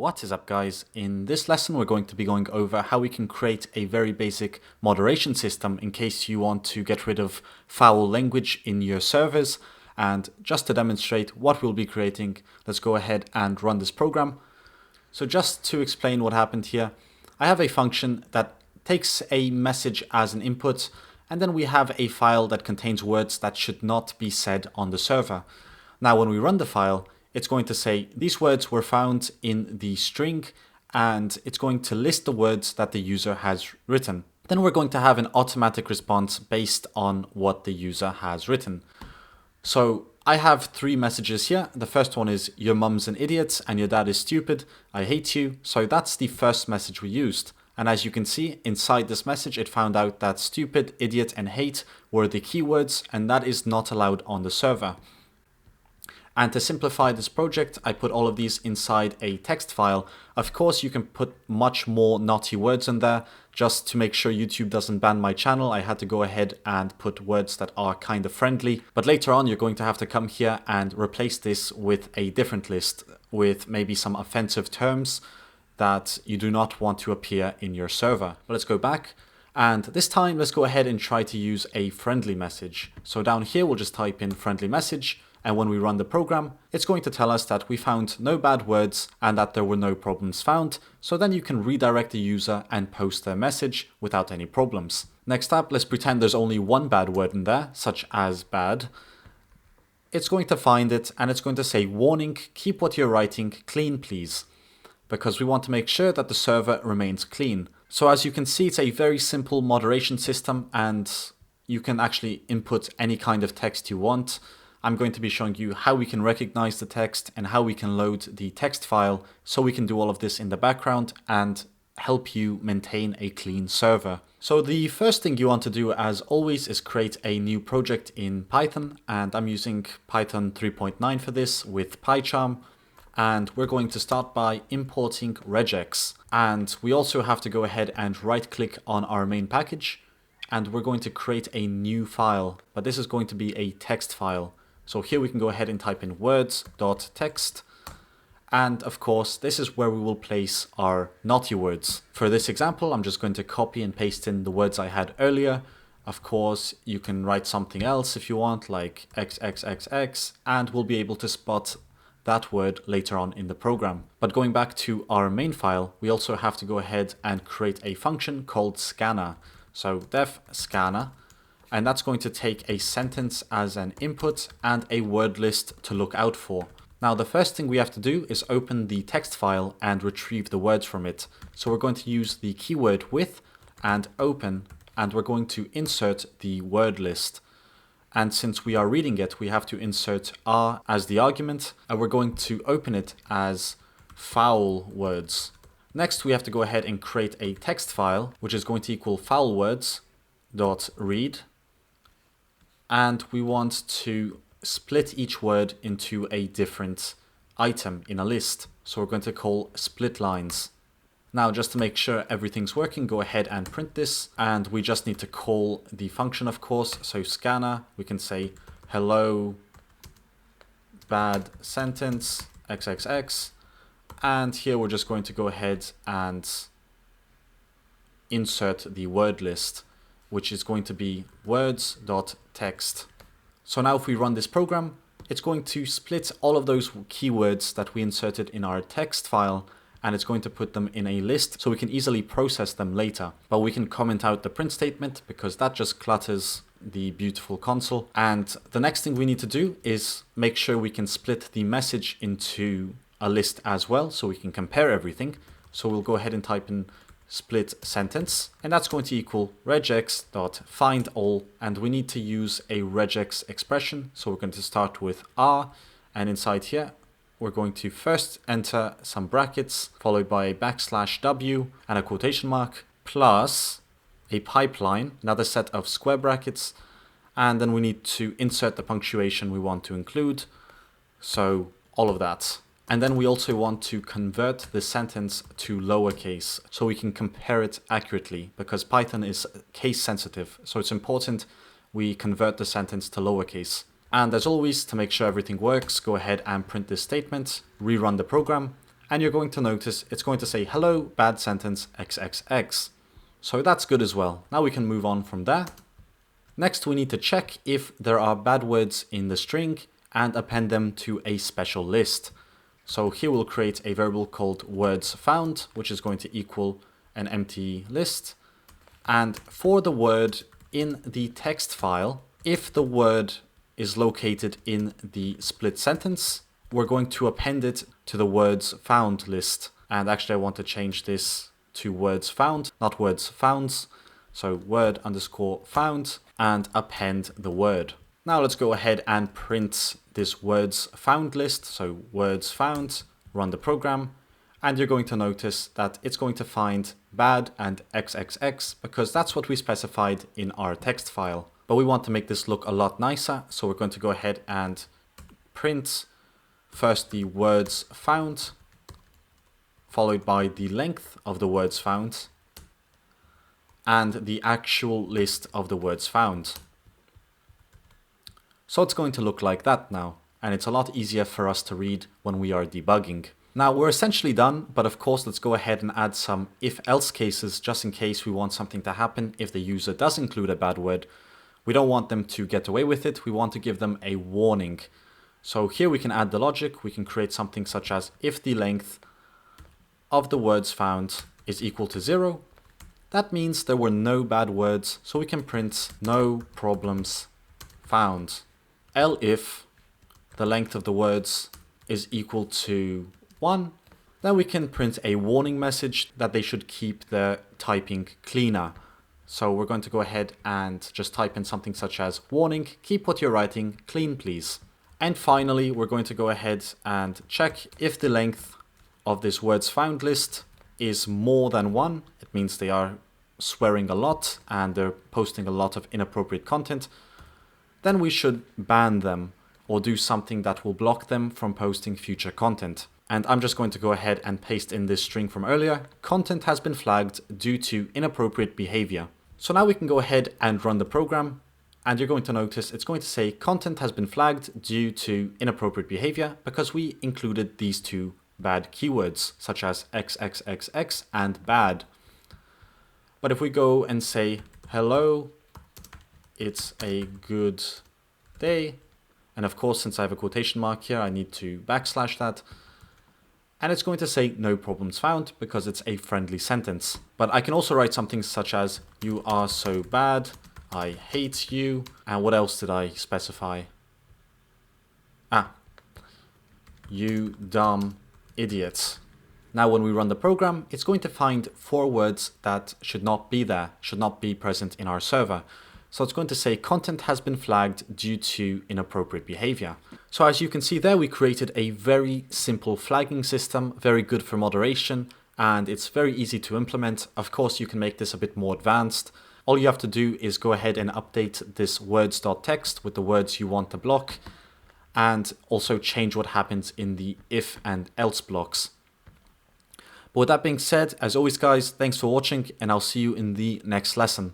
What is up, guys? In this lesson we're going to be going over how we can create a very basic moderation system in case you want to get rid of foul language in your servers. And just to demonstrate what we'll be creating, let's go ahead and run this program. So just to explain what happened here, I have a function that takes a message as an input, and then we have a file that contains words that should not be said on the server. Now when we run the file, it's going to say these words were found in the string, and it's going to list the words that the user has written. Then we're going to have an automatic response based on what the user has written. So I have three messages here. The first one is your mum's an idiot and your dad is stupid. I hate you. So that's the first message we used. And as you can see inside this message, it found out that stupid, idiot and hate were the keywords, and that is not allowed on the server. And to simplify this project, I put all of these inside a text file. Of course, you can put much more naughty words in there. Just to make sure YouTube doesn't ban my channel, I had to go ahead and put words that are kind of friendly. But later on, you're going to have to come here and replace this with a different list with maybe some offensive terms that you do not want to appear in your server. But let's go back. And this time, let's go ahead and try to use a friendly message. So down here, we'll just type in friendly message. And when we run the program, it's going to tell us that we found no bad words and that there were no problems found. So then you can redirect the user and post their message without any problems. Next up, let's pretend there's only one bad word in there, such as bad. It's going to find it and it's going to say, warning, keep what you're writing clean, please. Because we want to make sure that the server remains clean. So as you can see, it's a very simple moderation system and you can actually input any kind of text you want. I'm going to be showing you how we can recognize the text and how we can load the text file so we can do all of this in the background and help you maintain a clean server. So the first thing you want to do, as always, is create a new project in Python, and I'm using Python 3.9 for this with PyCharm. And we're going to start by importing regex. And we also have to go ahead and right click on our main package, and we're going to create a new file, but this is going to be a text file. So here we can go ahead and type in words.text. And of course, this is where we will place our naughty words. For this example, I'm just going to copy and paste in the words I had earlier. Of course, you can write something else if you want, like XXXX, and we'll be able to spot that word later on in the program. But going back to our main file, we also have to go ahead and create a function called scanner. So def scanner. And that's going to take a sentence as an input and a word list to look out for. Now the first thing we have to do is open the text file and retrieve the words from it. So we're going to use the keyword with and open, and we're going to insert the word list. And since we are reading it, we have to insert R as the argument, and we're going to open it as foul words. Next, we have to go ahead and create a text file, which is going to equal foul words.read. And we want to split each word into a different item in a list. So we're going to call split lines. Now, just to make sure everything's working, go ahead and print this. And we just need to call the function, of course. So scanner, we can say hello bad sentence XXX. And here we're just going to go ahead and insert the word list, which is going to be words.text. So now if we run this program, it's going to split all of those keywords that we inserted in our text file, and it's going to put them in a list so we can easily process them later. But we can comment out the print statement because that just clutters the beautiful console. And the next thing we need to do is make sure we can split the message into a list as well so we can compare everything. So we'll go ahead and type in split sentence, and that's going to equal regex.findAll, and we need to use a regex expression. So we're going to start with R, and inside here we're going to first enter some brackets followed by a \W and a quotation mark plus a pipeline, another set of square brackets, and then we need to insert the punctuation we want to include, so all of that. And then we also want to convert the sentence to lowercase so we can compare it accurately, because Python is case sensitive. So it's important we convert the sentence to lowercase. And as always, to make sure everything works, go ahead and print this statement, rerun the program, and you're going to notice it's going to say hello, bad sentence, XXX. So that's good as well. Now we can move on from there. Next, we need to check if there are bad words in the string and append them to a special list. So here we'll create a variable called words found, which is going to equal an empty list. And for the word in the text file, if the word is located in the split sentence, we're going to append it to the words found list. And actually I want to change this to words found, not words founds. So word underscore found and append the word. Now let's go ahead and print this words found list. So words found, run the program, and you're going to notice that it's going to find bad and XXX because that's what we specified in our text file. But we want to make this look a lot nicer. So we're going to go ahead and print first the words found, followed by the length of the words found, and the actual list of the words found. So it's going to look like that now, and it's a lot easier for us to read when we are debugging. Now we're essentially done, but of course let's go ahead and add some if-else cases just in case we want something to happen if the user does include a bad word. We don't want them to get away with it, we want to give them a warning. So here we can add the logic, we can create something such as if the length of the words found is equal to 0, that means there were no bad words, so we can print no problems found. If the length of the words is equal to 1, then we can print a warning message that they should keep their typing cleaner. So we're going to go ahead and just type in something such as warning, keep what you're writing clean please. And finally, we're going to go ahead and check if the length of this words found list is more than 1. It means they are swearing a lot and they're posting a lot of inappropriate content. Then we should ban them or do something that will block them from posting future content. And I'm just going to go ahead and paste in this string from earlier. Content has been flagged due to inappropriate behavior. So now we can go ahead and run the program, and you're going to notice it's going to say content has been flagged due to inappropriate behavior because we included these two bad keywords such as XXXX and bad. But if we go and say hello, it's a good day, and of course since I have a quotation mark here I need to backslash that, and it's going to say no problems found because it's a friendly sentence. But I can also write something such as you are so bad, I hate you, and what else did I specify? You dumb idiots. Now when we run the program, it's going to find 4 words that should not be there, should not be present in our server. So it's going to say content has been flagged due to inappropriate behavior. So as you can see there, we created a very simple flagging system, very good for moderation, and it's very easy to implement. Of course, you can make this a bit more advanced. All you have to do is go ahead and update this words.txt with the words you want to block, and also change what happens in the if and else blocks. But with that being said, as always guys, thanks for watching, and I'll see you in the next lesson.